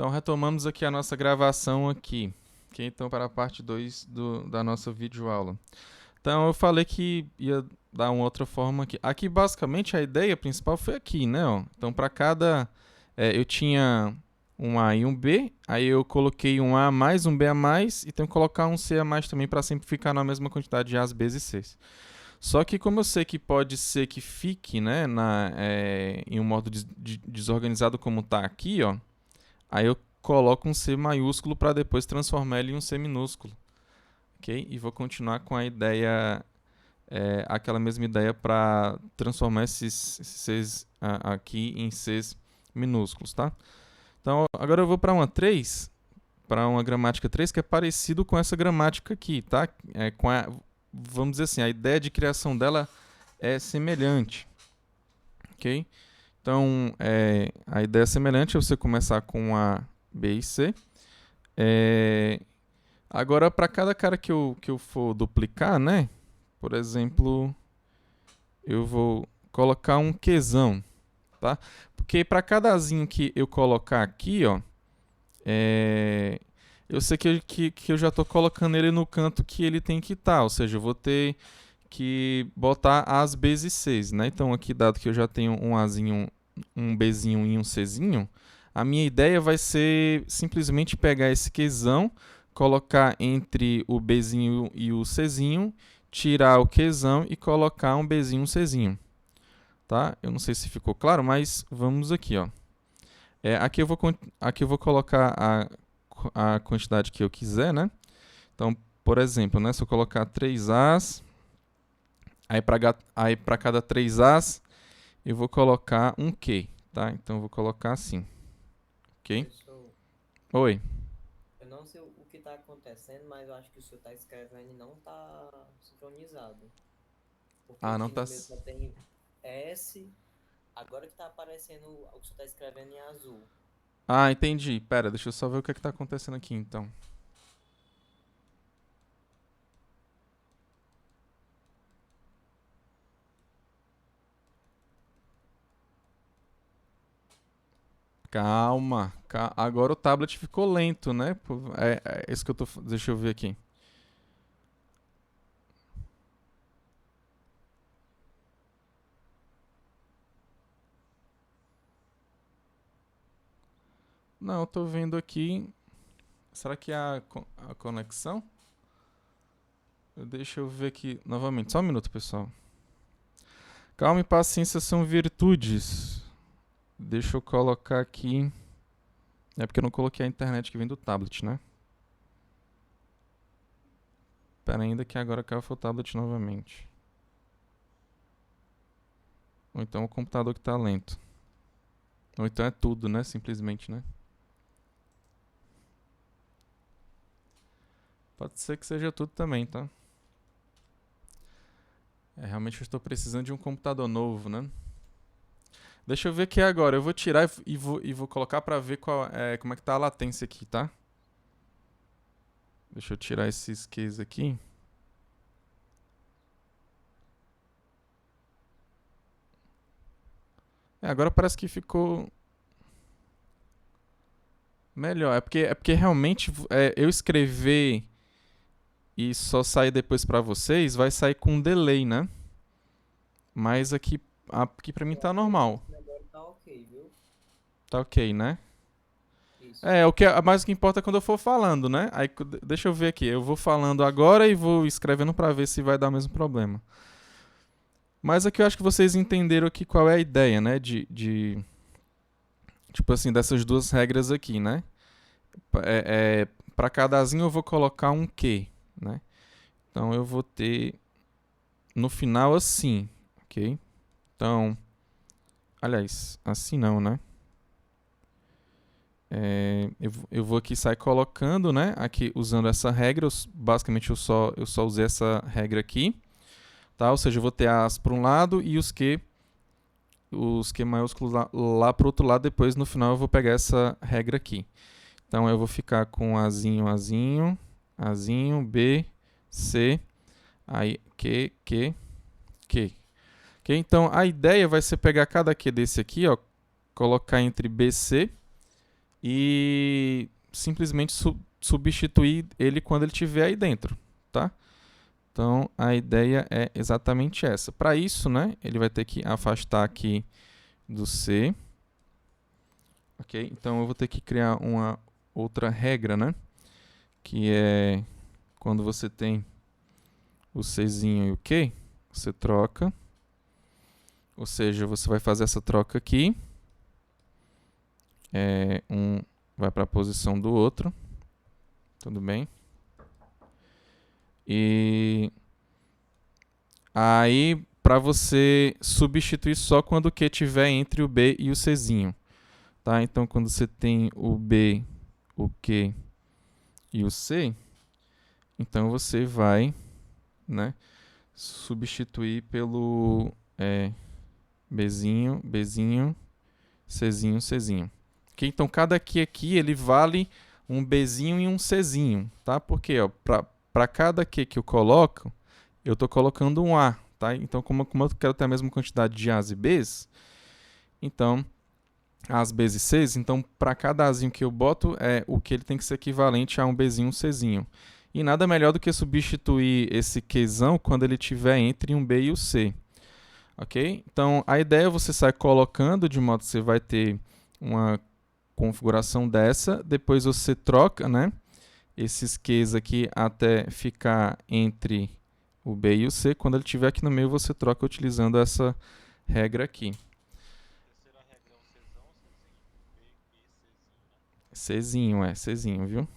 Então, retomamos aqui a nossa gravação aqui. Ok? Então, para a parte 2 da nossa videoaula. Então, eu falei que ia dar uma outra forma aqui. Aqui, basicamente, a ideia principal foi aqui, né? Ó. Então, para cada... eu tinha um A e um B, aí eu coloquei um A mais, um B a mais, e tenho que colocar um C a mais também para sempre ficar na mesma quantidade de A's, B's e C's. Só que como eu sei que pode ser que fique, né, em um modo desorganizado como está aqui, ó, aí eu coloco um C maiúsculo para depois transformar ele em um C minúsculo. Ok? E vou continuar com a ideia, aquela mesma ideia para transformar esses Cs aqui em Cs minúsculos, tá? Então, agora eu vou para uma 3, para uma gramática 3 que é parecido com essa gramática aqui, tá? Vamos dizer assim, a ideia de criação dela é semelhante, ok? Então, a ideia semelhante é você começar com A, B e C. Agora, para cada cara que eu for duplicar, né? Por exemplo, eu vou colocar um Qzão, tá? Porque para cada Azinho que eu colocar aqui, ó, eu sei que eu já estou colocando ele no canto que ele tem que estar, ou seja, eu vou ter que botar As, Bs e Cs, né? Então aqui, dado que eu já tenho um Azinho, um Bzinho e um Czinho, a minha ideia vai ser simplesmente pegar esse Qzão, colocar entre o Bzinho e o Czinho, tirar o Qzão e colocar um Bzinho e um Czinho. Tá? Eu não sei se ficou claro, mas vamos aqui, ó. Aqui eu vou colocar a quantidade que eu quiser, né? Então, por exemplo, né, se eu colocar 3As, aí para cada 3As eu vou colocar um Q, tá? Então eu vou colocar assim, ok? Professor, Oi. eu não sei o que está acontecendo, mas eu acho que o senhor está escrevendo e não está sincronizado. Porque Ah, não aqui tá... no meu só tem S, agora que está aparecendo o que o senhor está escrevendo em azul. Ah, entendi. Pera, deixa eu só ver o que tá acontecendo aqui, então. Calma. Agora o tablet ficou lento, né? É isso que eu tô... Deixa eu ver aqui. Não, eu tô vendo aqui. Será que é a conexão? Deixa eu ver aqui novamente. Só um minuto, pessoal. Calma e paciência são virtudes. Deixa eu colocar aqui. É porque eu não coloquei a internet que vem do tablet, né? Pera ainda que agora caiu o tablet novamente. Ou então o computador que tá lento. Ou então é tudo, né? Simplesmente, né? Pode ser que seja tudo também, tá? Realmente eu estou precisando de um computador novo, né? Deixa eu ver aqui agora. Eu vou tirar e vou colocar para ver como é que tá a latência aqui, tá? Deixa eu tirar esses keys aqui. Agora parece que ficou melhor. É porque realmente eu escrever e só sair depois para vocês vai sair com delay, né? Mas aqui para mim Eu tá acredito normal. que agora tá ok, viu? Tá ok, né? Isso. Mais o que importa é quando eu for falando, né? Aí deixa eu ver aqui. Eu vou falando agora e vou escrevendo para ver se vai dar o mesmo problema. Mas aqui eu acho que vocês entenderam aqui qual é a ideia, né? Tipo assim, dessas duas regras aqui, né? Para cada azinho eu vou colocar um Q, né? Então eu vou ter no final assim, ok? Então, aliás, assim não, né? Eu vou aqui sair colocando, né? Aqui usando essa regra, basicamente eu só usei essa regra aqui, tá? Ou seja, eu vou ter as para um lado e os Q maiúsculos lá para o outro lado. Depois no final eu vou pegar essa regra aqui. Então eu vou ficar com Azinho, Azinho, Azinho, B, C, aí Q. Ok? Então a ideia vai ser pegar cada Q desse aqui, ó, colocar entre BC simplesmente substituir ele quando ele estiver aí dentro, tá? Então, a ideia é exatamente essa. Para isso, né, ele vai ter que afastar aqui do C. Ok? Então, eu vou ter que criar uma outra regra, né? Que é quando você tem o Czinho e o Q, você troca. Ou seja, você vai fazer essa troca aqui. Um vai para a posição do outro. Tudo bem? E aí, para você substituir só quando o Q estiver entre o B e o Czinho. Tá? Então, quando você tem o B, o Q e o C, então você vai, né, substituir pelo Bzinho, Bzinho, Czinho, Czinho. Okay? Então, cada Q aqui ele vale um Bzinho e um Czinho, tá? Porque para cada Q que eu coloco, eu estou colocando um A, tá? Então, como eu quero ter a mesma quantidade de A's e B's, então, A's, B's e C's, então, para cada Azinho que eu boto, o que ele tem que ser equivalente a um Bzinho e um Czinho. E nada melhor do que substituir esse Qzão quando ele estiver entre um B e o C. Ok? Então, a ideia é você sair colocando de modo que você vai ter uma configuração dessa. Depois você troca, né, esses Qs aqui até ficar entre o B e o C. Quando ele estiver aqui no meio, você troca utilizando essa regra aqui. A terceira regra é o Czão ou Czinho? B, B, Czinho, né? Czinho, Czinho, viu?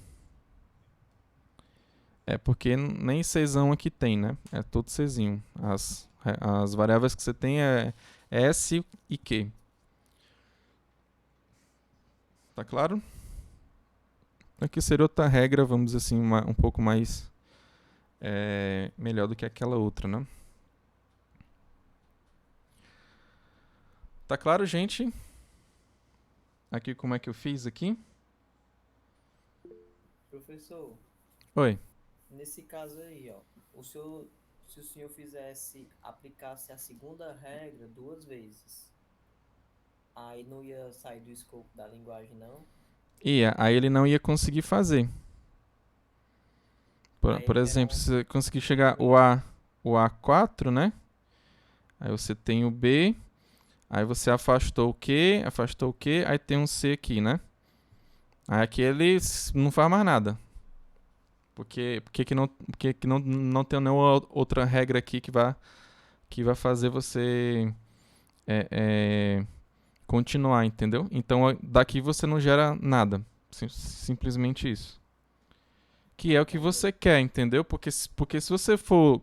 É porque nem Czão aqui tem, né? É todo Czinho. As variáveis que você tem é S e Q. Tá claro? Aqui seria outra regra, vamos dizer assim, um pouco mais melhor do que aquela outra, né? Tá claro, gente? Aqui como é que eu fiz aqui? Professor, Oi. nesse caso aí, ó, se o senhor aplicasse a segunda regra 2 vezes, aí não ia sair do escopo da linguagem, não? Aí ele não ia conseguir fazer. Aí Por ele era exemplo, se você conseguir chegar o A4, né? Aí você tem o B, aí você afastou o Q, aí tem um C aqui, né? Aí aqui ele não faz mais nada. Porque não tem nenhuma outra regra aqui que vai fazer você continuar, entendeu? Então daqui você não gera nada. Simplesmente isso. Que é o que você quer, entendeu? Porque se você for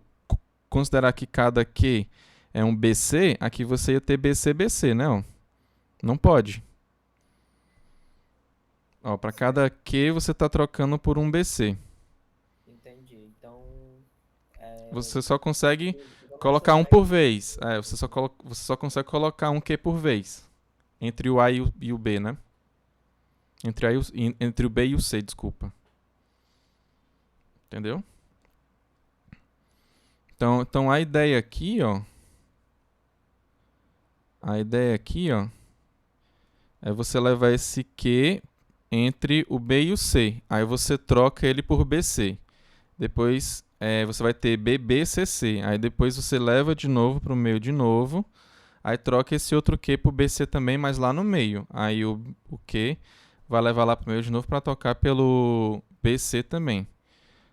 considerar que cada Q é um BC, aqui você ia ter BC, BC, né? Ó. Não pode. Para cada Q você está trocando por um BC. Entendi. Então, Você só consegue vamos colocar um aceitar por isso. vez. Você só consegue colocar um Q por vez. Entre o A e o B, né? Entre o B e o C, desculpa. Entendeu? Então a ideia aqui, ó. É você levar esse Q entre o B e o C. Aí você troca ele por BC. Depois você vai ter BBCC. Aí depois você leva de novo para o meio de novo. Aí troca esse outro Q por BC também, mas lá no meio. Aí o Q vai levar lá para o meio de novo para tocar pelo BC também.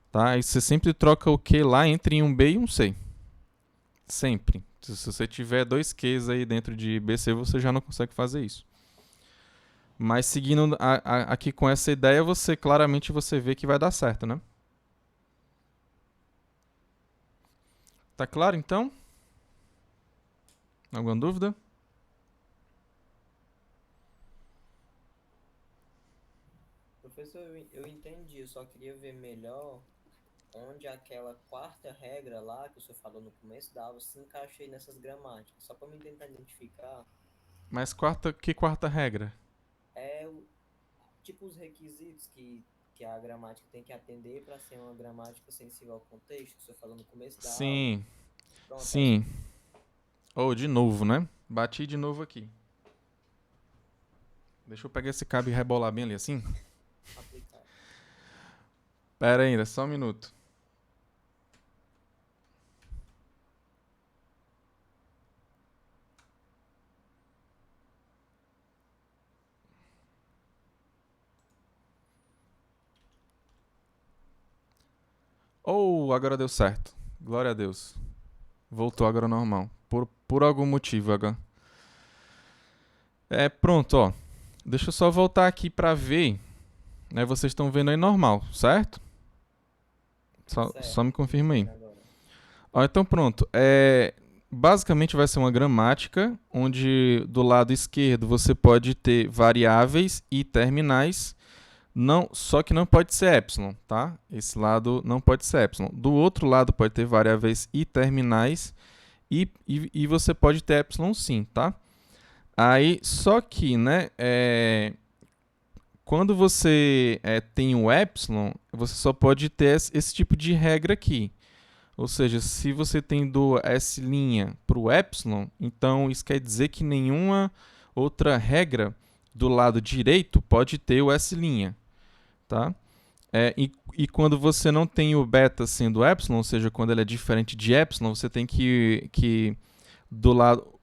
Tá? Aí você sempre troca o Q lá entre um B e um C. Sempre. Se você tiver dois Qs aí dentro de BC, você já não consegue fazer isso. Mas seguindo aqui com essa ideia, claramente você vê que vai dar certo, né? Tá claro, então? Alguma dúvida? Professor, eu entendi, eu só queria ver melhor onde aquela quarta regra lá que o senhor falou no começo da aula se encaixa aí nessas gramáticas, só para me tentar identificar. Mas que quarta regra? Tipo os requisitos que a gramática tem que atender para ser uma gramática sensível ao contexto, que o senhor falou no começo da aula. Sim, Pronto, sim. De novo, né? Bati de novo aqui. Deixa eu pegar esse cabo e rebolar bem ali assim. aplicar. Pera ainda, só um minuto. Oh, agora deu certo. Glória a Deus. Voltou agora ao normal. Por algum motivo agora. Pronto, ó. Deixa eu só voltar aqui pra ver. Né, vocês estão vendo aí normal, certo? Só Certo, me confirma aí. agora. Ó, então pronto. Basicamente vai ser uma gramática onde do lado esquerdo você pode ter variáveis e terminais. Não, só que não pode ser epsilon, tá? Esse lado não pode ser epsilon. Do outro lado pode ter variáveis e terminais e você pode ter epsilon sim, tá? Aí, só que, né, quando você tem o epsilon, você só pode ter esse tipo de regra aqui. Ou seja, se você tem do S' para o epsilon, então isso quer dizer que nenhuma outra regra do lado direito pode ter o S', tá? E quando você não tem o beta sendo epsilon, ou seja, quando ele é diferente de epsilon, você tem que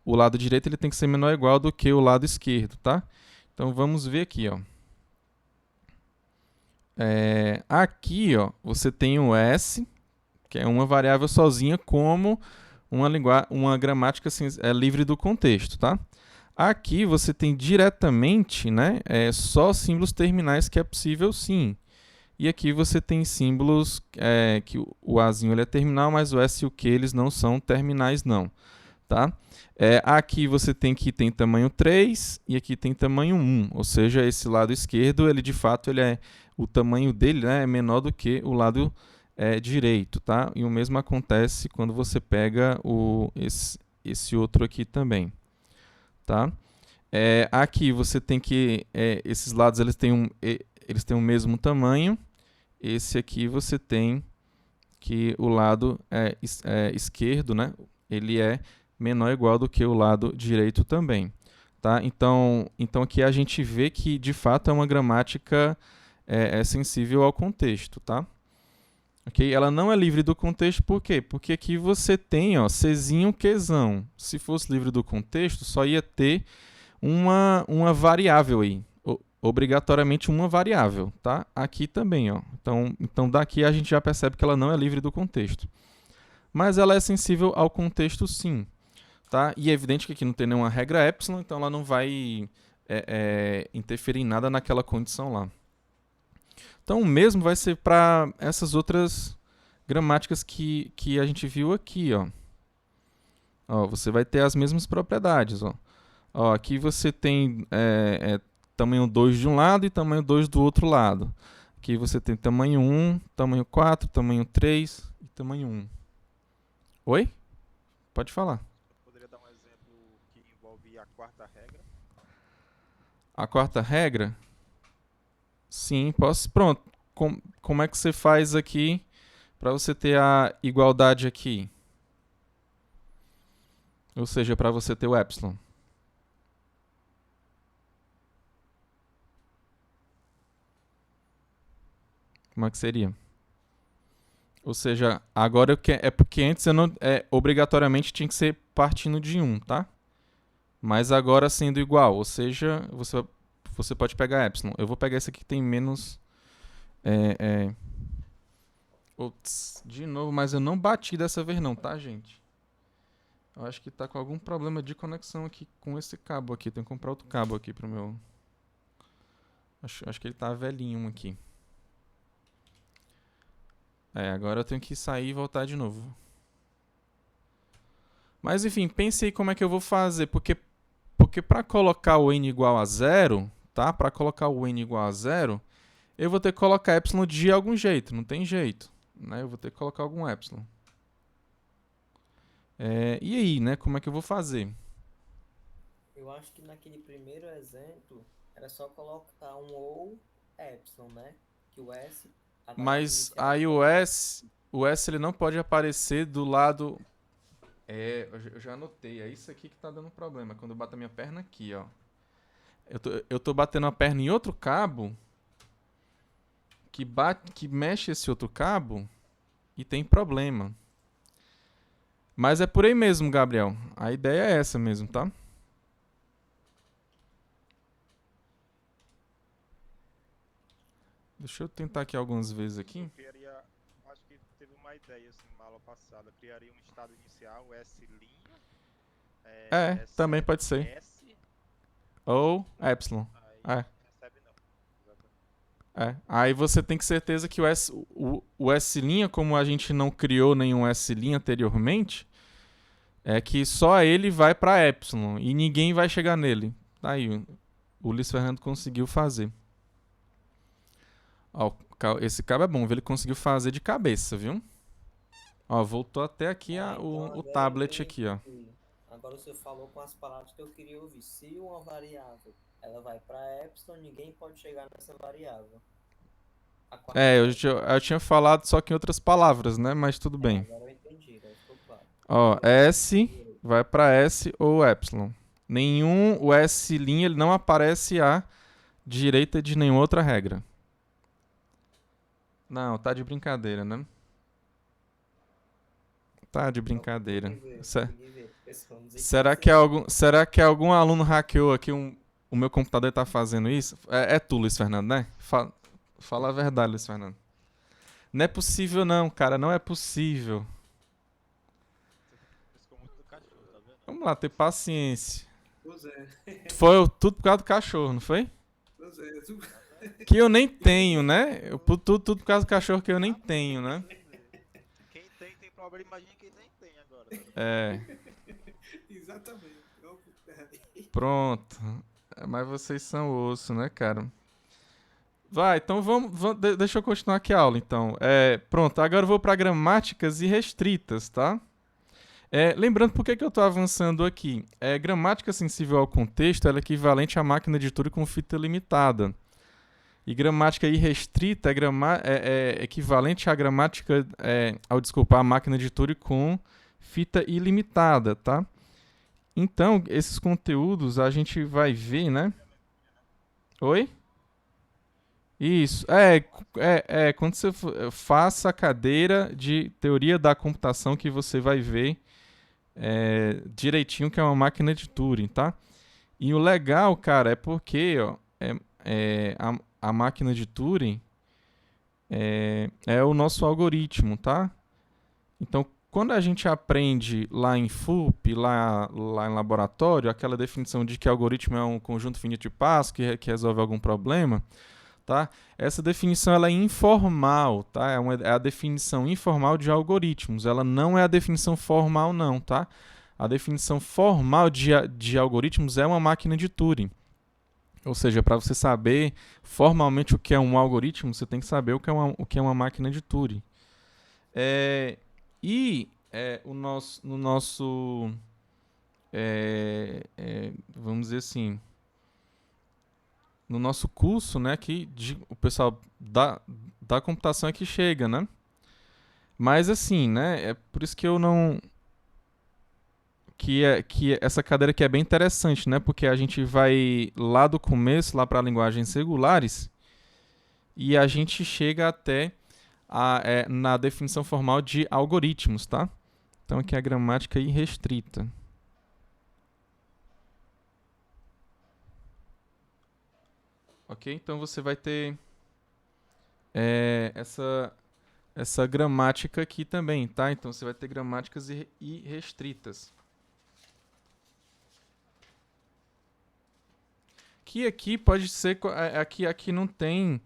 o lado direito ele tem que ser menor ou igual do que o lado esquerdo, tá? Então vamos ver aqui, ó. Aqui, ó, você tem o S, que é uma variável sozinha, como uma gramática assim, livre do contexto, tá? Aqui você tem diretamente, né, só símbolos terminais que é possível sim. E aqui você tem símbolos que o Azinho ele é terminal, mas o S e o Q eles não são terminais não, tá? Aqui você tem que tem tamanho 3 e aqui tem tamanho 1, ou seja, esse lado esquerdo, ele de fato o tamanho dele, né, é menor do que o lado direito, tá? E o mesmo acontece quando você pega esse outro aqui também, tá? Aqui você tem que esses lados eles têm o mesmo tamanho. Esse aqui você tem que o lado esquerdo, né? Ele é menor ou igual do que o lado direito também, tá? Então aqui a gente vê que de fato é uma gramática sensível ao contexto, tá? Ok? Ela não é livre do contexto, por quê? Porque aqui você tem, ó, Czinho, Qzão. Se fosse livre do contexto, só ia ter uma variável aí. Obrigatoriamente uma variável, tá? Aqui também, ó. Então daqui a gente já percebe que ela não é livre do contexto. Mas ela é sensível ao contexto sim, tá? E é evidente que aqui não tem nenhuma regra epsilon, então ela não vai interferir em nada naquela condição lá. Então o mesmo vai ser para essas outras gramáticas que a gente viu aqui, ó. Ó, você vai ter as mesmas propriedades, ó. Ó, aqui você tem tamanho 2 de um lado e tamanho 2 do outro lado. Aqui você tem tamanho 1, tamanho 4, tamanho 3 e tamanho 1. Oi? Pode falar. Poderia dar um exemplo que envolve a quarta regra? A quarta regra? Sim, posso. Pronto. Como é que você faz aqui para você ter a igualdade aqui? Ou seja, para você ter o epsilon. Como é que seria? Ou seja, agora é porque antes eu não, obrigatoriamente tinha que ser partindo de 1, tá? Mas agora sendo igual, ou seja, você pode pegar epsilon. Eu vou pegar esse aqui que tem menos... Ups, de novo, mas eu não bati dessa vez não, tá, gente? Eu acho que tá com algum problema de conexão aqui com esse cabo aqui. Tenho que comprar outro cabo aqui pro meu... Acho que ele tá velhinho aqui. Agora eu tenho que sair e voltar de novo. Mas enfim, pense aí como é que eu vou fazer. Porque para colocar o n igual a 0, tá? Para colocar o n igual a 0, eu vou ter que colocar epsilon de algum jeito. Não tem jeito, né? Eu vou ter que colocar algum epsilon. E aí, né? Como é que eu vou fazer? Eu acho que naquele primeiro exemplo era só colocar um ou epsilon, né? Que o S, a variável Mas inicial aí do o S ele não pode aparecer do lado... eu já anotei. É isso aqui que tá dando problema. Quando eu bato a minha perna aqui, ó. Eu tô batendo a perna em outro cabo que mexe esse outro cabo e tem problema. Mas é por aí mesmo, Gabriel. A ideia é essa mesmo, tá? Deixa eu tentar aqui algumas vezes aqui. Eu criaria, acho que teve uma ideia assim, na aula passada. Criaria um estado inicial, S', Também pode ser. S, Ou epsilon. aí recebe não. Exatamente. Aí você tem que certeza que o S', como a gente não criou nenhum S' anteriormente, é que só ele vai para epsilon e ninguém vai chegar nele. Tá aí, o Luiz Fernando conseguiu fazer. Ó, esse cabo é bom, ele conseguiu fazer de cabeça, viu? Ó, voltou até aqui Então o agora tablet eu aqui, ó. entendi. Agora você falou com as palavras que eu queria ouvir. Se uma variável ela vai para epsilon, ninguém pode chegar nessa variável. A quarta regra. Eu tinha falado só que em outras palavras, né? Mas tudo bem. Agora eu entendi, agora ficou claro. Ó, S vai para S ou epsilon. O S' ele não aparece à direita de nenhuma outra regra. Não, tá de brincadeira, né? Tá de brincadeira. Consegui ver. Pessoal, não sei Será que algum aluno hackeou aqui o meu computador e tá fazendo isso? É tu, Luiz Fernando, né? Fala a verdade, Luiz Fernando. Não é possível não, cara. Não é possível. Você ficou muito do cachorro, tá vendo? Vamos lá, ter paciência. Pois é, Foi tudo por causa do cachorro, não foi? pois é. Que eu nem tenho, né? Tudo por causa do cachorro que eu nem tenho, né? Quem tem problema, imagina quem nem tem agora. É, Exatamente. pronto. Mas vocês são osso, né, cara? Vai, então deixa eu continuar aqui a aula, então. Pronto, agora eu vou para gramáticas irrestritas, tá? Lembrando por que eu estou avançando aqui. Gramática sensível ao contexto ela é equivalente à máquina de Turing com fita limitada. E gramática irrestrita é equivalente à gramática, à máquina de Turing com fita ilimitada, tá? Então, esses conteúdos a gente vai ver, né? Oi? Isso. Quando você faça a cadeira de teoria da computação que você vai ver direitinho que é uma máquina de Turing, tá? E o legal, cara, é porque ó, a máquina de Turing é o nosso algoritmo, tá? Então, quando a gente aprende lá em FUP, lá em laboratório, aquela definição de que algoritmo é um conjunto finito de passos que resolve algum problema, tá? Essa definição ela é informal, tá? É a definição informal de algoritmos. Ela não é a definição formal, não, tá? A definição formal de algoritmos é uma máquina de Turing. Ou seja, para você saber formalmente o que é um algoritmo, você tem que saber o que é uma máquina de Turing. No nosso vamos dizer assim, no nosso curso, né, o pessoal da computação é que chega, né? Mas assim, né, é por isso que eu não que essa cadeira aqui é bem interessante, né? Porque a gente vai lá do começo, lá para linguagens regulares, e a gente chega até na definição formal de algoritmos, tá? Então aqui é a gramática irrestrita. Ok? Então você vai ter essa gramática aqui também, tá? Então você vai ter gramáticas irrestritas. Que aqui pode ser... Aqui não tem...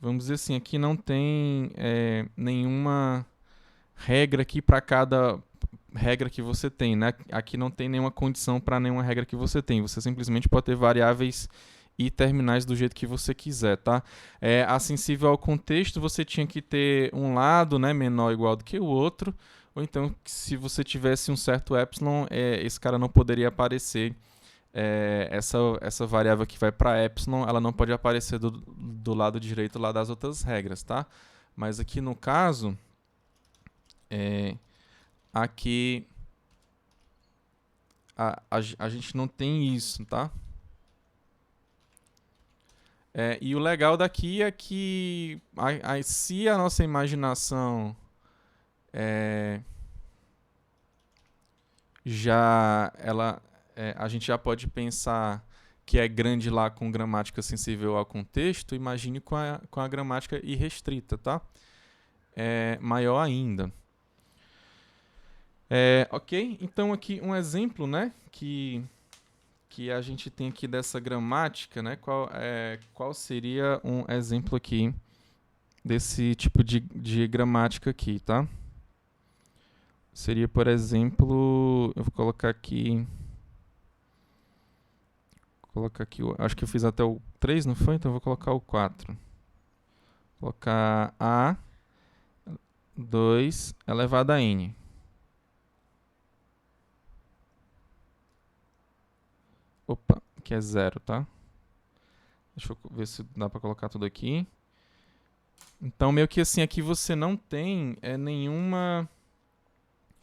vamos dizer assim, aqui não tem nenhuma regra aqui para cada regra que você tem, né? Aqui não tem nenhuma condição para nenhuma regra que você tem. Você simplesmente pode ter variáveis e terminais do jeito que você quiser, tá? Sensível ao contexto, você tinha que ter um lado, né, menor ou igual do que o outro, ou então, se você tivesse um certo epsilon, esse cara não poderia aparecer. Essa variável que vai para epsilon, ela não pode aparecer do lado direito lá das outras regras, tá? Mas aqui no caso, aqui a gente não tem isso, tá? E o legal daqui é que se a nossa imaginação a gente já pode pensar que é grande lá com gramática sensível ao contexto, imagine com a gramática irrestrita, tá? É maior ainda. Ok? Então aqui um exemplo, né, que a gente tem aqui dessa gramática, né? Qual seria um exemplo aqui desse tipo de gramática aqui, tá? Seria, por exemplo, eu vou colocar aqui, acho que eu fiz até o 3, não foi? Então eu vou colocar o 4. Vou colocar A 2 elevado a N. Opa, que é 0, tá? Deixa eu ver se dá pra colocar tudo aqui. Então, meio que assim, aqui você não tem nenhuma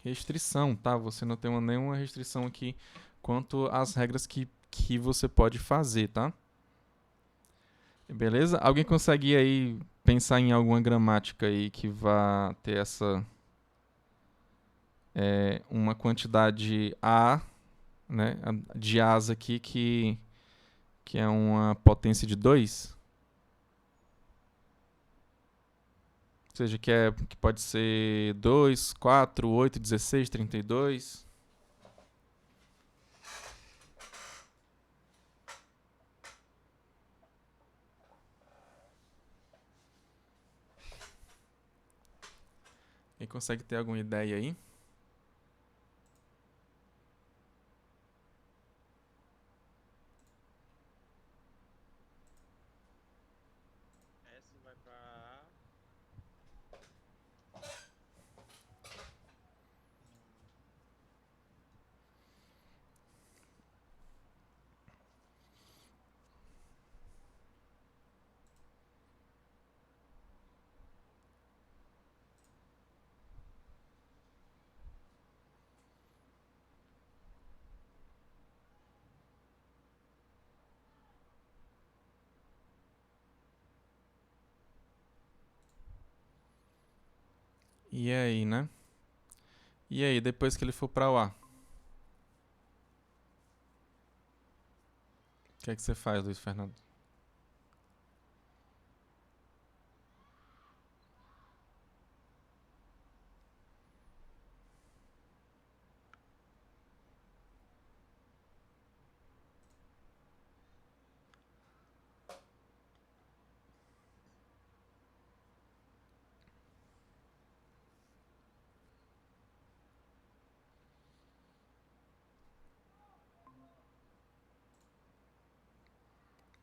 restrição, tá? Você não tem nenhuma restrição aqui quanto às regras que você pode fazer, tá? Beleza? Alguém consegue aí pensar em alguma gramática aí que vá ter essa uma quantidade A, né, de A's aqui que é uma potência de 2? Ou seja, que pode ser 2, 4, 8, 16, 32. Quem consegue ter alguma ideia aí? S vai pra A. E aí, né? E aí, depois que ele for para o A? O que é que você faz, Luiz Fernando?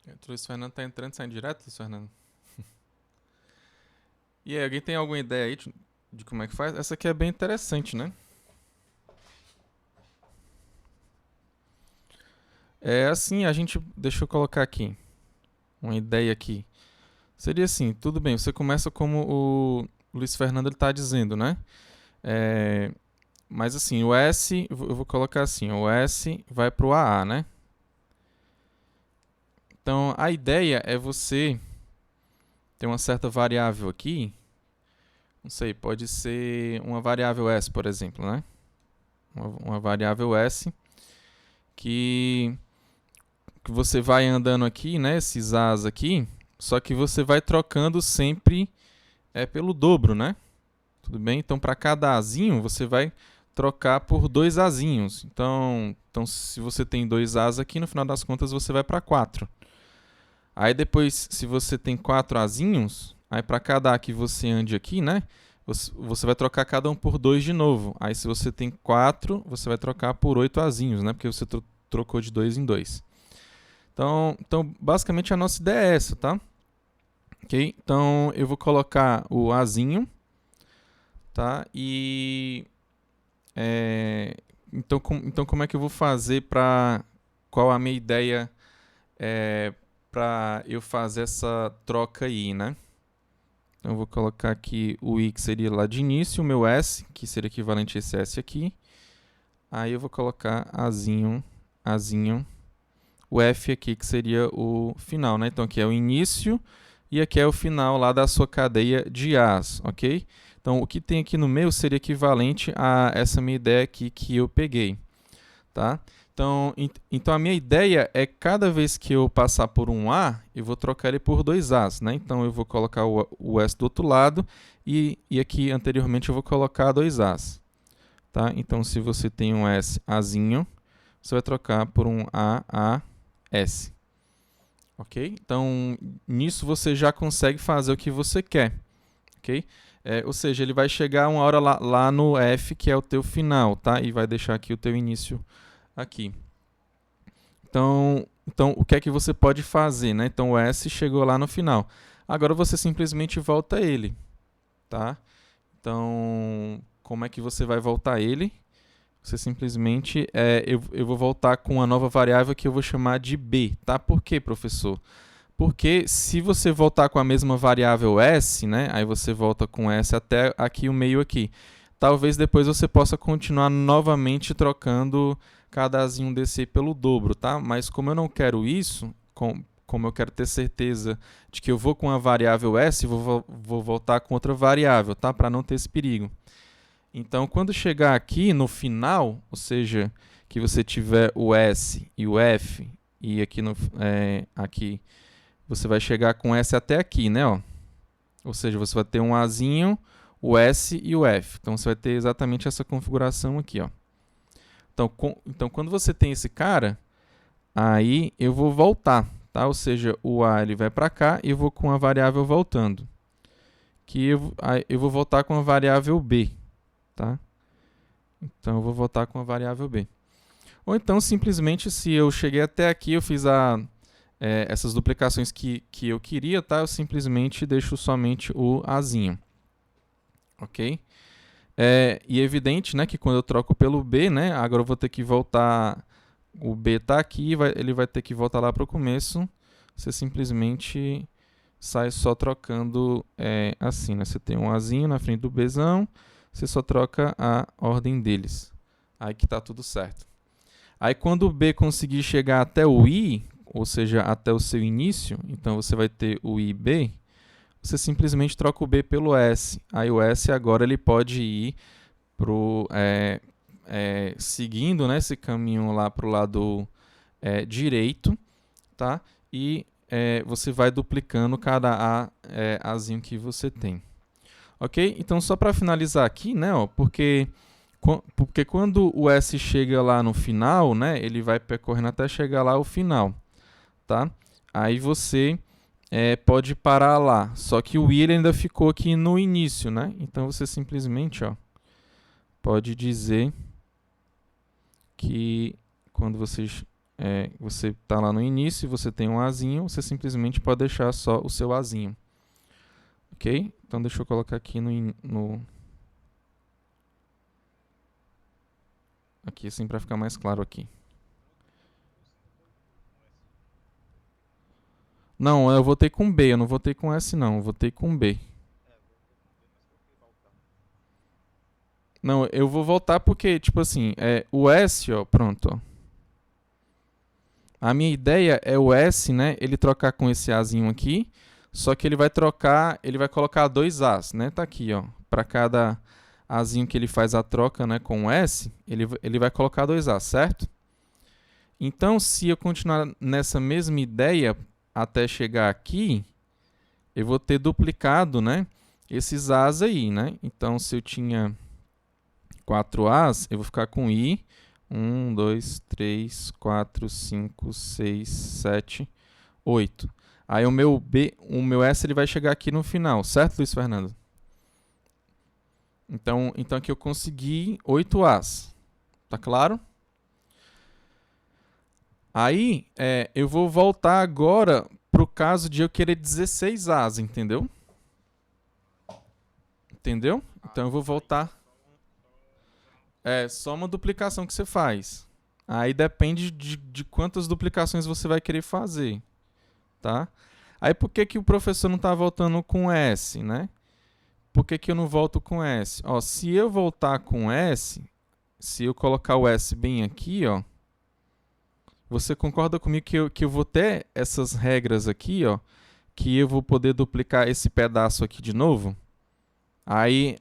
O Luiz Fernando tá entrando e saindo direto, Luiz Fernando? E aí, alguém tem alguma ideia aí de como é que faz? Essa aqui é bem interessante, né? É assim, deixa eu colocar aqui uma ideia aqui. Seria assim, tudo bem, você começa como o Luiz Fernando está dizendo, né? Mas assim, o S, eu vou colocar assim, o S vai para o AA, né? Então, a ideia é você ter uma certa variável aqui, não sei, pode ser uma variável S, por exemplo, né? Uma variável S que você vai andando aqui, né? Esses A's aqui, só que você vai trocando sempre pelo dobro, né? Tudo bem? Então, para cada Azinho, você vai trocar por 2 Azinhos. Então, se você tem 2 A's aqui, no final das contas, você vai para 4. Aí depois, se você tem 4 Azinhos, aí para cada A que você ande aqui, né? Você vai trocar cada um por 2 de novo. Aí se você tem 4, você vai trocar por 8 Azinhos, né? Porque você trocou de 2 em 2. Então, basicamente a nossa ideia é essa, tá? Ok? Então, eu vou colocar o Azinho, tá? E... Então, como é que eu vou fazer para... Qual a minha ideia para eu fazer essa troca aí, né? Então, eu vou colocar aqui o I, que seria lá de início, o meu S, que seria equivalente a esse S aqui. Aí eu vou colocar Azinho, o F aqui, que seria o final, né? Então aqui é o início e aqui é o final lá da sua cadeia de As, ok? Então o que tem aqui no meio seria equivalente a essa minha ideia aqui que eu peguei, tá? Então a minha ideia é cada vez que eu passar por um A, eu vou trocar ele por dois As, né? Então eu vou colocar o S do outro lado e aqui anteriormente eu vou colocar dois As, tá? Então se você tem um S Azinho, você vai trocar por um AS, ok? Então nisso você já consegue fazer o que você quer, ok? Ou seja, ele vai chegar uma hora lá no F, que é o teu final, tá? E vai deixar aqui o teu início aqui. Então o que é que você pode fazer, né? Então o S chegou lá no final. Agora você simplesmente volta ele, tá? Então, como é que você vai voltar ele? Você simplesmente, eu vou voltar com uma nova variável que eu vou chamar de B, tá? Por quê, professor? Porque se você voltar com a mesma variável S, né? Aí você volta com S até aqui o meio aqui. Talvez depois você possa continuar novamente trocando cada azinho desse pelo dobro, tá? Mas como eu não quero isso, como eu quero ter certeza de que eu vou com a variável S, vou voltar com outra variável, tá? Para não ter esse perigo. Então, quando chegar aqui no final, ou seja, que você tiver o S e o F, e aqui, aqui você vai chegar com S até aqui, né? Ó. Ou seja, você vai ter um Azinho, o S e o F. Então, você vai ter exatamente essa configuração aqui, ó. Então, quando você tem esse cara, aí eu vou voltar, tá? Ou seja, o A ele vai para cá e eu vou com a variável voltando. Que eu vou voltar com a variável B, tá? Então, eu vou voltar com a variável B. Ou então, simplesmente, se eu cheguei até aqui, eu fiz essas duplicações que eu queria, tá? Eu simplesmente deixo somente o Azinho, ok? E é evidente, né, que quando eu troco pelo B, né, agora eu vou ter que voltar, o B está aqui, ele vai ter que voltar lá para o começo, você simplesmente sai só trocando assim, né, você tem um Azinho na frente do Bzão, você só troca a ordem deles, aí que está tudo certo. Aí quando o B conseguir chegar até o I, ou seja, até o seu início, então você vai ter o IB, você simplesmente troca o B pelo S. Aí o S agora ele pode ir seguindo, né, esse caminho lá para o lado direito, tá? E você vai duplicando cada Azinho que você tem. Ok? Então, só para finalizar aqui, né, ó, porque quando o S chega lá no final, né, ele vai percorrendo até chegar lá ao final, tá? Aí você pode parar lá, só que o I ele ainda ficou aqui no início, né? Então você simplesmente, ó, pode dizer que quando você está lá no início e você tem um Azinho, você simplesmente pode deixar só o seu Azinho, ok? Então deixa eu colocar aqui aqui assim para ficar mais claro aqui. Não, eu votei com B, eu não votei com S não, eu votei com B. Não, eu vou voltar porque, tipo assim, o S, ó, pronto, ó. A minha ideia é o S, né, ele trocar com esse Azinho aqui, só que ele vai colocar dois As, né, tá aqui, ó, para cada Azinho que ele faz a troca, né, com o S, ele vai colocar dois As, certo? Então, se eu continuar nessa mesma ideia até chegar aqui, eu vou ter duplicado, né, esses As aí, né? Então, se eu tinha 4 As, eu vou ficar com I, 1, 2, 3, 4, 5, 6, 7, 8. Aí o meu S ele vai chegar aqui no final, certo, Luiz Fernando? Então aqui eu consegui 8 As. Tá claro? Aí, eu vou voltar agora para o caso de eu querer 16 As, entendeu? Entendeu? Então eu vou voltar. É só uma duplicação que você faz. Aí depende de quantas duplicações você vai querer fazer, tá? Aí por que o professor não está voltando com S, né? Por que eu não volto com S? Ó, se eu voltar com S, se eu colocar o S bem aqui, ó, Você concorda comigo que eu vou ter essas regras aqui, ó, que eu vou poder duplicar esse pedaço aqui de novo? Aí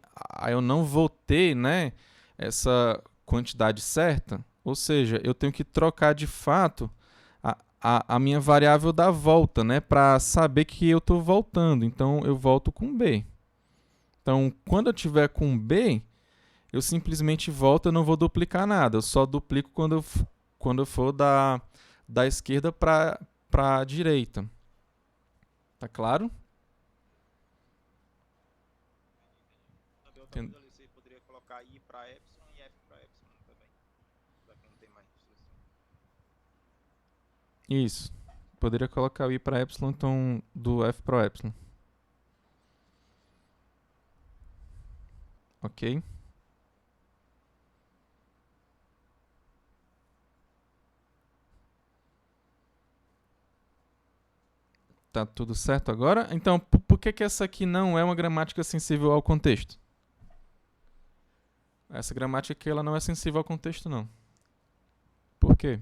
eu não vou ter, né, essa quantidade certa, ou seja, eu tenho que trocar de fato a minha variável da volta, né, para saber que eu estou voltando. Então eu volto com B. Então quando eu tiver com B, eu simplesmente volto, eu não vou duplicar nada, eu só duplico quando eu for da esquerda para a direita. Tá claro? Também outra dúvida ali, você poderia colocar I para epsilon e F para epsilon também. Já que não tem mais instrução. Isso. Poderia colocar o I para epsilon, então do F para o epsilon. Ok? Tá tudo certo agora? Então, por que essa aqui não é uma gramática sensível ao contexto? Essa gramática aqui ela não é sensível ao contexto, não. Por quê?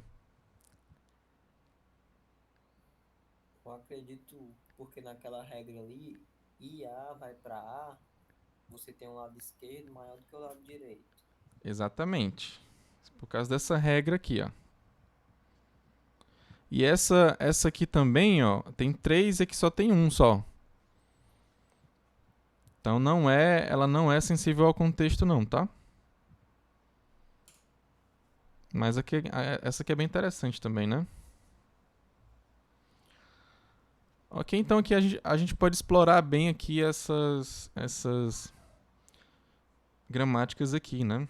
Eu acredito, porque naquela regra ali, IA vai para A, você tem um lado esquerdo maior do que o lado direito. Exatamente. Por causa dessa regra aqui, ó. E essa aqui também, ó, tem 3 e aqui só tem 1 só. Então ela não é sensível ao contexto não, tá? Mas essa aqui é bem interessante também, né? Ok, então aqui a gente pode explorar bem aqui essas gramáticas aqui, né?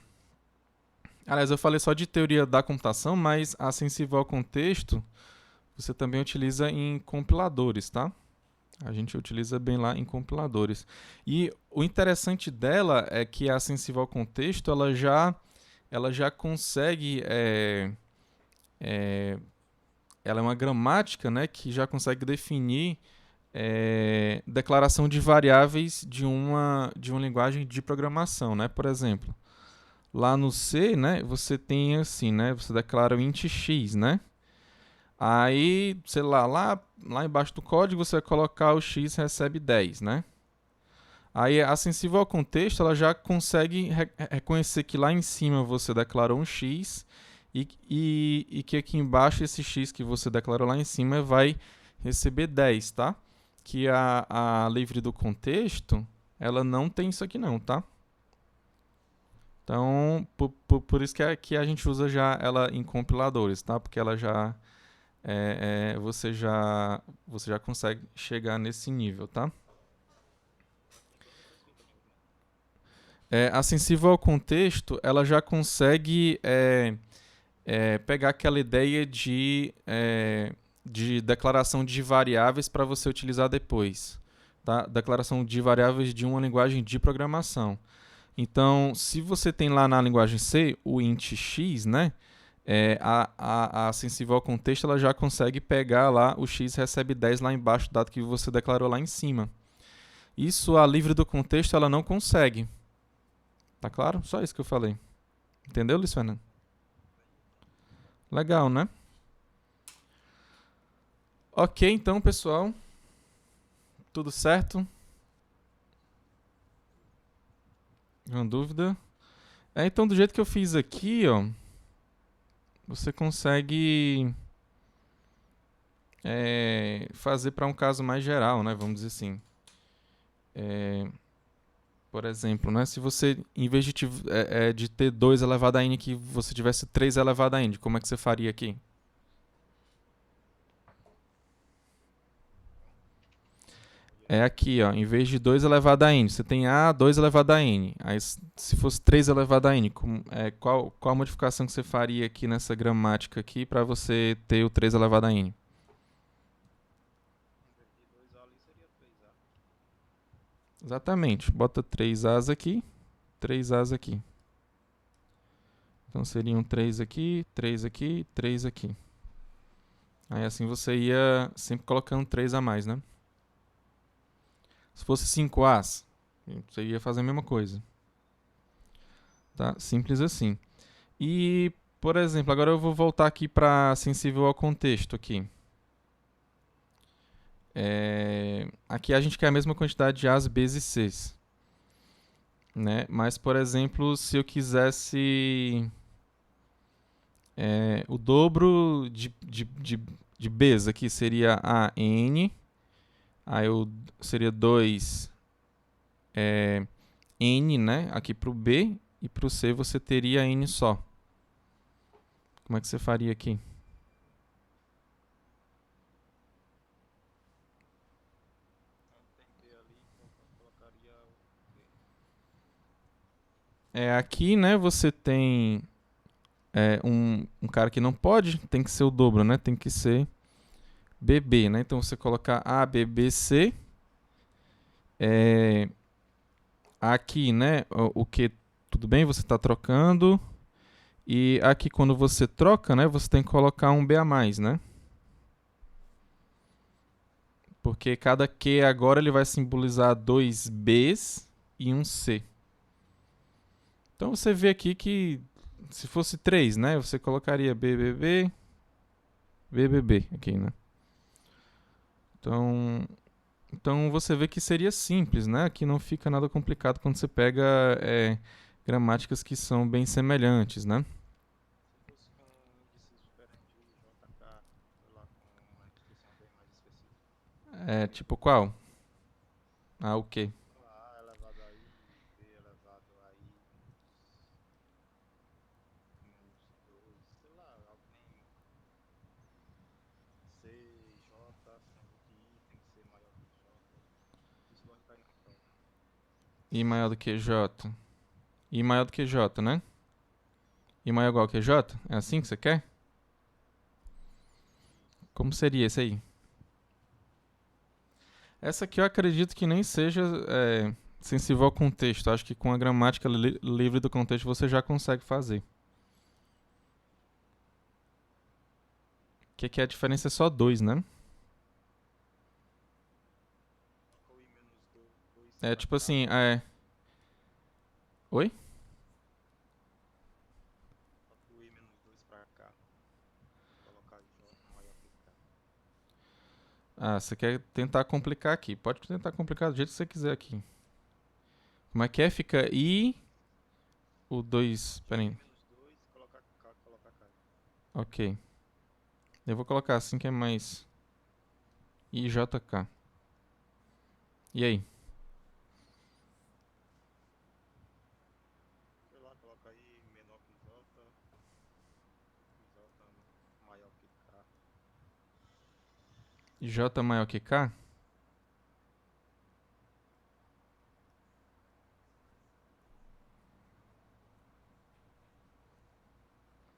Aliás, eu falei só de teoria da computação, mas a sensível ao contexto você também utiliza em compiladores, tá? A gente utiliza bem lá em compiladores. E o interessante dela é que a sensível ao contexto, ela já consegue... ela é uma gramática, né, que já consegue definir declaração de variáveis de uma linguagem de programação, né? Por exemplo, lá no C, né, você tem assim, né, você declara o int x, né? Aí, sei lá embaixo do código você vai colocar o x recebe 10, né? Aí a sensível ao contexto, ela já consegue reconhecer que lá em cima você declarou um x e que aqui embaixo esse x que você declarou lá em cima vai receber 10, tá? Que a livre do contexto, ela não tem isso aqui não, tá? Então, por isso que a gente usa já ela em compiladores, tá? Porque ela já você já consegue chegar nesse nível, tá? A sensível ao contexto, ela já consegue pegar aquela ideia de declaração de variáveis para você utilizar depois, tá? Declaração de variáveis de uma linguagem de programação. Então, se você tem lá na linguagem C o int x, né? A sensível ao contexto ela já consegue pegar lá o x recebe 10 lá embaixo, dado que você declarou lá em cima. Isso a livre do contexto ela não consegue. Tá claro? Só isso que eu falei. Entendeu, Luiz Fernando? Legal, né? Ok, então, pessoal. Tudo certo? Uma dúvida? Então, do jeito que eu fiz aqui, ó, você consegue fazer para um caso mais geral, né? Vamos dizer assim. Por exemplo, né? Se você, em vez de ter 2 elevado a n, que você tivesse 3 elevado a n, como é que você faria aqui? Aqui, ó, em vez de 2 elevado a n, você tem a 2 elevado a n. Aí, se fosse 3 elevado a n, qual a modificação que você faria aqui nessa gramática aqui para você ter o 3 elevado a n? Exatamente. Bota 3As aqui, 3As aqui. Então seriam 3 aqui, 3 aqui, 3 aqui. Aí assim você ia sempre colocando 3 a mais, né? Se fosse 5As, você ia fazer a mesma coisa. Tá? Simples assim. E Por exemplo, agora eu vou voltar aqui para sensível ao contexto aqui. Aqui a gente quer a mesma quantidade de A's, B's e C's. Né? Mas, por exemplo, se eu quisesse o dobro de B's aqui, seria a N. Aí seria 2 N, né? Aqui para o B. E para o C você teria N só. Como é que você faria aqui? Aqui, né, você tem um cara que não pode, tem que ser o dobro, né? Tem que ser BB, né? Então você colocar A, B, B, C. Aqui, né, o que tudo bem, você está trocando. E aqui quando você troca, né, você tem que colocar um B a mais, né? Porque cada Q agora ele vai simbolizar 2 Bs e um C. Então você vê aqui que se fosse 3, né, você colocaria BBB, BBB aqui, né? Então você vê que seria simples, né? Aqui não fica nada complicado quando você pega gramáticas que são bem semelhantes, né? Se fosse com índices diferentes, o JK, sei lá, com uma descrição bem mais específica. Tipo qual? O quê? A elevado a I, B elevado a I, uns 2, sei lá, alguém C, J, sendo que I tem que ser maior que J. Isso vai cair na prova. I maior do que J. I maior do que J, né? I maior igual que J? É assim que você quer? Como seria esse aí? Essa aqui eu acredito que nem seja sensível ao contexto. Acho que com a gramática livre do contexto você já consegue fazer. Que aqui a diferença é só 2, né? Tipo assim, Oi? O I menos 2 pra cá. Colocar J maior que K. Você quer tentar complicar aqui. Pode tentar complicar do jeito que você quiser aqui. Como é que é? Fica I... O 2... Pera aí. Menos 2, colocar K, colocar K. Ok. Eu vou colocar assim que é mais... IJK. E aí? Sei lá, coloca I menor que J. J maior que K. J maior que K?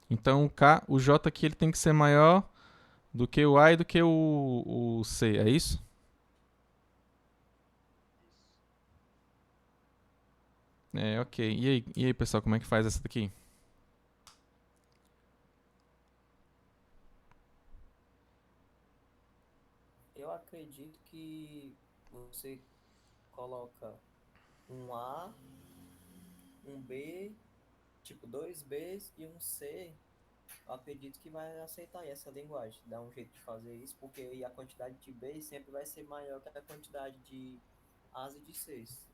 Então o J aqui ele tem que ser maior do que o A e do que o C, é isso? Ok. E aí, pessoal, como é que faz essa daqui? Eu acredito que você coloca um A, um B, tipo 2 Bs e um C. Eu acredito que vai aceitar essa linguagem, dar um jeito de fazer isso, porque aí a quantidade de Bs sempre vai ser maior que a quantidade de As e de Cs.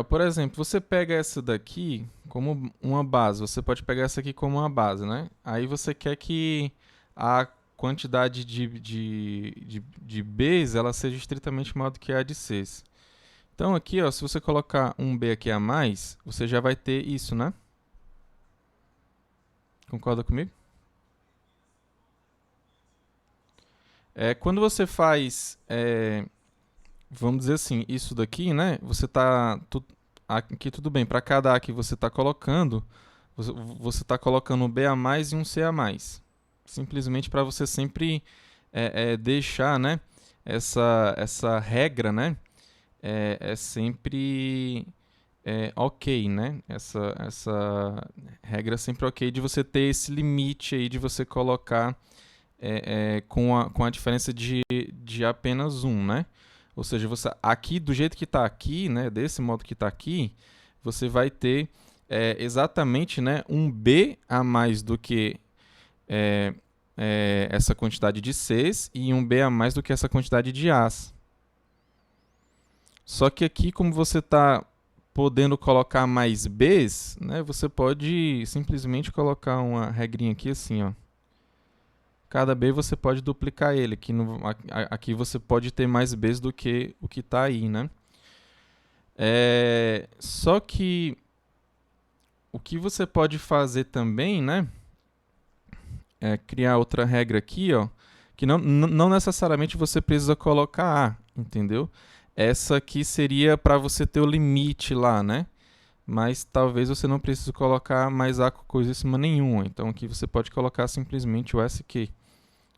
Por exemplo, você pega essa daqui como uma base. Você pode pegar essa aqui como uma base, né? Aí você quer que a quantidade de Bs ela seja estritamente maior do que a de Cs. Então aqui, ó, se você colocar um B aqui a mais, você já vai ter isso, né? Concorda comigo? Quando você faz, vamos dizer assim, isso daqui, né? Você tá aqui tudo bem. Para cada A que você está colocando, você está colocando um B a mais e um C a mais. Simplesmente para você sempre deixar, né? Essa regra, né? É sempre ok, né? Essa regra é sempre ok de você ter esse limite aí de você colocar com a diferença de apenas um, né? Ou seja, você aqui do jeito que está aqui, né? Desse modo que está aqui, você vai ter exatamente, né, um B a mais do que é, essa quantidade de Cs e um B a mais do que essa quantidade de As. Só que aqui, como você está podendo colocar mais Bs, né, você pode simplesmente colocar uma regrinha aqui assim, ó. Cada B você pode duplicar ele. Aqui você pode ter mais Bs do que o que está aí, né? Só que o que você pode fazer também, né? É criar outra regra aqui, ó. Que não necessariamente você precisa colocar A, entendeu? Essa aqui seria para você ter o limite lá, né? Mas talvez você não precise colocar mais A com coisíssima nenhuma. Então aqui você pode colocar simplesmente o SQ.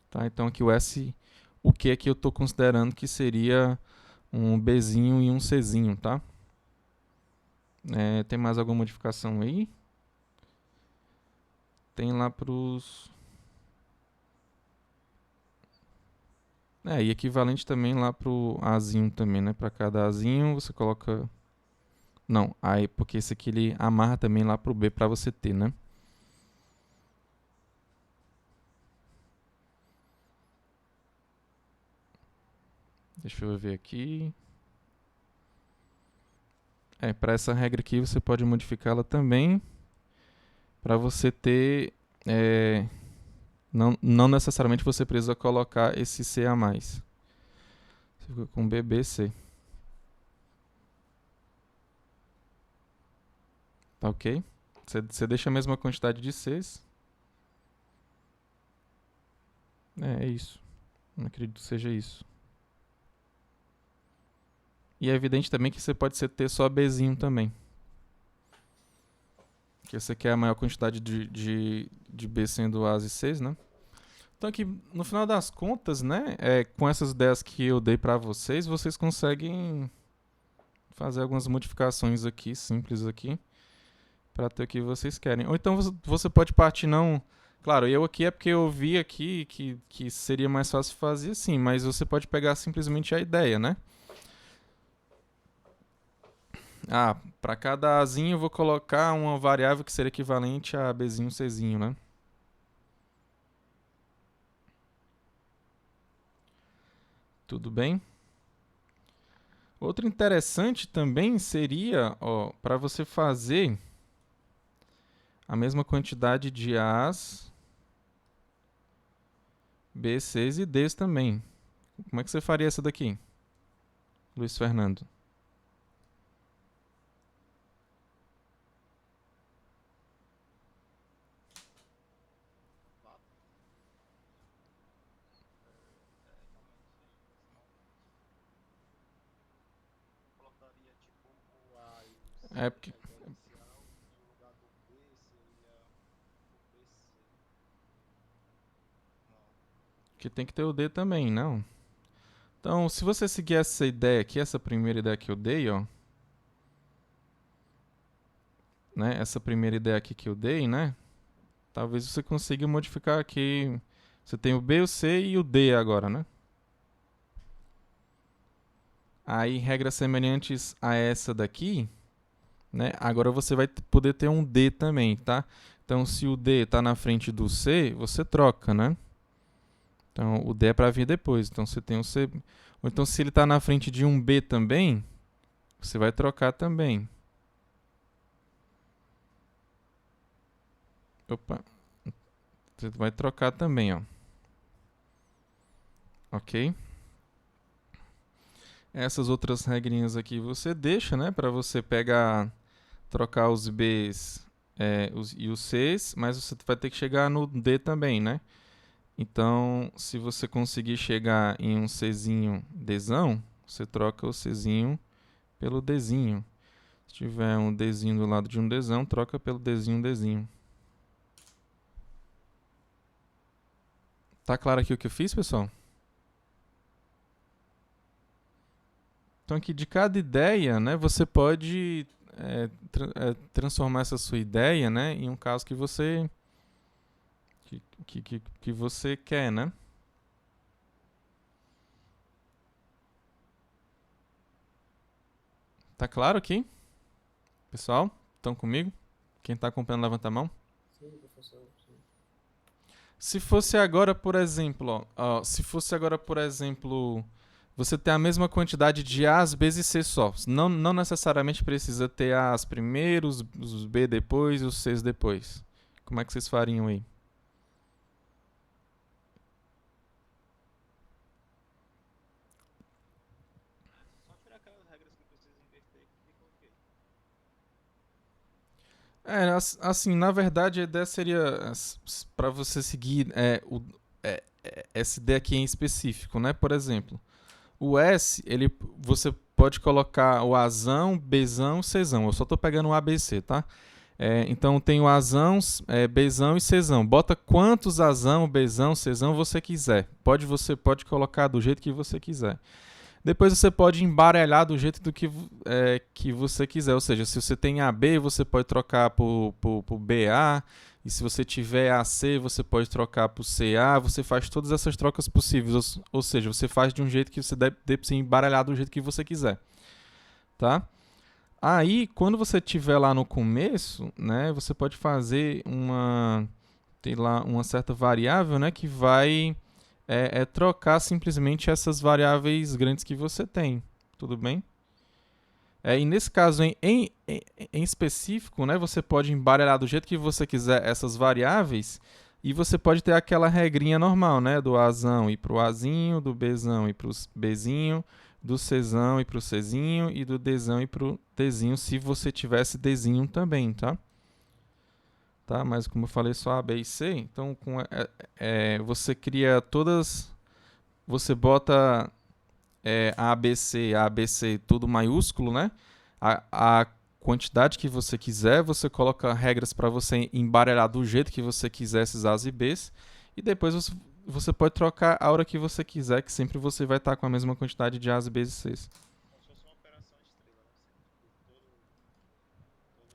Tá? Então aqui o Q aqui eu estou considerando que seria um Bzinho e um Czinho, tá? Tem mais alguma modificação aí? Tem lá pros... e equivalente também lá pro Azinho também, né? Para cada Azinho você coloca... Não, aí porque esse aqui ele amarra também lá pro B para você ter, né? Deixa eu ver aqui. Para essa regra aqui você pode modificá-la também para você ter... não necessariamente você precisa colocar esse C a mais. Você fica com BBC. Tá ok? Você deixa a mesma quantidade de Cs. É isso. Não acredito que seja isso. E é evidente também que você pode ter só Bzinho também. Que você quer a maior quantidade de B sendo As e Cs, né? Então aqui, no final das contas, né? Com essas ideias que eu dei para vocês, vocês conseguem fazer algumas modificações aqui, simples aqui, para ter o que vocês querem. Ou então você pode partir não... Claro, eu aqui é porque eu vi aqui que seria mais fácil fazer assim, mas você pode pegar simplesmente a ideia, né? Para cada Azinho eu vou colocar uma variável que seria equivalente a Bzinho, Czinho, né? Tudo bem? Outro interessante também seria, para você fazer a mesma quantidade de As, B, Cs e Ds também. Como é que você faria essa daqui, Luiz Fernando? Colocaria tipo o A e o C, Porque a ideia inicial, e no lugar do B seria o BC. Não. que tem que ter o D também, não? Então, se você seguir essa ideia aqui, essa primeira ideia que eu dei, ó, né? Essa primeira ideia aqui que eu dei, né? Talvez você consiga modificar aqui. Você tem o B, o C e o D agora, né? Aí, regras semelhantes a essa daqui, né? Agora você vai poder ter um D também, tá? Então, se o D está na frente do C, você troca, né? Então, o D é para vir depois. Então, você tem o C. Ou então, se ele está na frente de um B também, você vai trocar também. Opa. Você vai trocar também, ó. Ok? Essas outras regrinhas aqui você deixa, né? Para você pegar, trocar os Bs e os Cs, mas você vai ter que chegar no D também, né? Então, se você conseguir chegar em um Czinho Dzão, você troca o Czinho pelo Dzinho. Se tiver um Dzinho do lado de um Dzão, troca pelo Dzinho Dzinho. Tá claro aqui o que eu fiz, pessoal? Então, aqui de cada ideia, né, você pode transformar essa sua ideia, né, em um caso que você que você quer, né? Tá claro aqui? Pessoal, estão comigo? Quem está acompanhando, levanta a mão. Sim, professor. Sim. Se fosse agora, por exemplo, você tem a mesma quantidade de A's, B's e C's só. Não necessariamente precisa ter A's primeiro, os B depois e os C's depois. Como é que vocês fariam aí? Só tirar aquelas regras que precisa inverter que fica ok. Assim, na verdade, a ideia seria para você seguir essa ideia aqui em específico, né? Por exemplo, o S, você pode colocar o Azão, Bzão, Czão. Eu só estou pegando o A, B, C, tá? Então tem o Azão, Bzão e Czão. Bota quantos Azão, Bzão, Czão você quiser. Você pode colocar do jeito que você quiser. Depois você pode embaralhar do jeito que você quiser. Ou seja, se você tem AB, você pode trocar por BA. E se você tiver AC, você pode trocar por CA. Você faz todas essas trocas possíveis. Ou seja, você faz de um jeito que você dê para você embaralhar do jeito que você quiser. Tá? Aí, quando você estiver lá no começo, né, você pode fazer uma certa variável, né, que vai trocar simplesmente essas variáveis grandes que você tem. Tudo bem? E nesse caso em específico, né, você pode embaralhar do jeito que você quiser essas variáveis e você pode ter aquela regrinha normal, né, do Azão ir para o Azinho, do Bzão ir para o Bzinho, do Czão ir para o Czinho e do Dzão ir para o Dzinho, se você tivesse Dzinho também, tá? Tá? Mas como eu falei, só A, B e C, então você cria todas, você bota ABC, tudo maiúsculo, né? A quantidade que você quiser, você coloca regras para você embaralhar do jeito que você quiser esses A's e B's, e depois você pode trocar a hora que você quiser, que sempre você vai estar com a mesma quantidade de A's, B's e C's. Como se fosse uma operação estrela,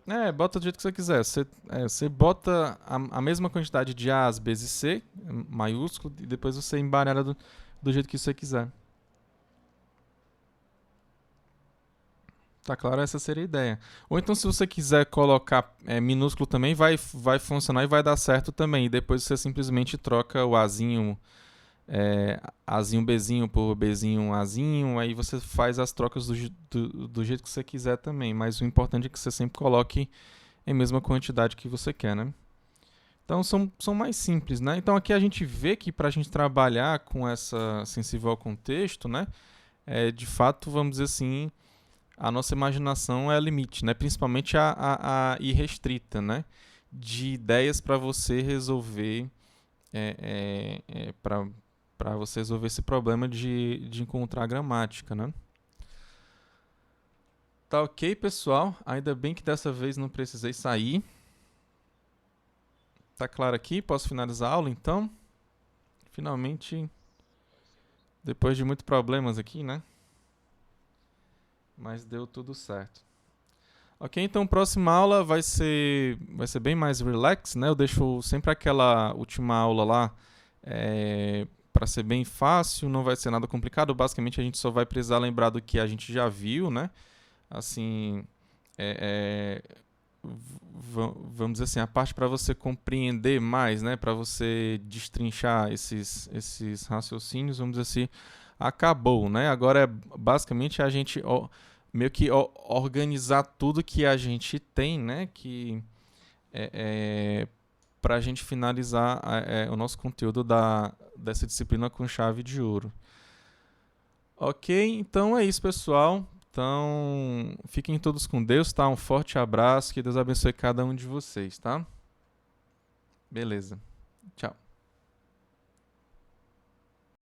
né? Bota do jeito que você quiser. Você bota a mesma quantidade de A's, B's e C, maiúsculo, e depois você embaralha do jeito que você quiser. Tá claro? Essa seria a ideia. Ou então, se você quiser colocar minúsculo também, vai funcionar e vai dar certo também. E depois você simplesmente troca o Azinho, Azinho, Bzinho por Bzinho, Azinho. Aí você faz as trocas do jeito que você quiser também. Mas o importante é que você sempre coloque a mesma quantidade que você quer, né? Então, são mais simples, né? Então, aqui a gente vê que para a gente trabalhar com essa sensível ao contexto, né? De fato, vamos dizer assim, a nossa imaginação é limite, né? Principalmente a irrestrita, né? De ideias para você resolver, para você resolver esse problema de encontrar gramática, né? Tá ok, pessoal? Ainda bem que dessa vez não precisei sair. Tá claro aqui? Posso finalizar a aula, então? Finalmente, depois de muitos problemas aqui, né? Mas deu tudo certo. Ok, então a próxima aula vai ser bem mais relax, né? Eu deixo sempre aquela última aula lá para ser bem fácil, não vai ser nada complicado. Basicamente a gente só vai precisar lembrar do que a gente já viu, né? Assim, vamos dizer assim, a parte para você compreender mais, né? Para você destrinchar esses raciocínios, vamos dizer assim, acabou, né? Agora basicamente a gente meio que organizar tudo que a gente tem, né? Que para a gente finalizar o nosso conteúdo dessa disciplina com chave de ouro. Ok, então é isso, pessoal. Então, fiquem todos com Deus, tá? Um forte abraço, que Deus abençoe cada um de vocês, tá? Beleza. Tchau.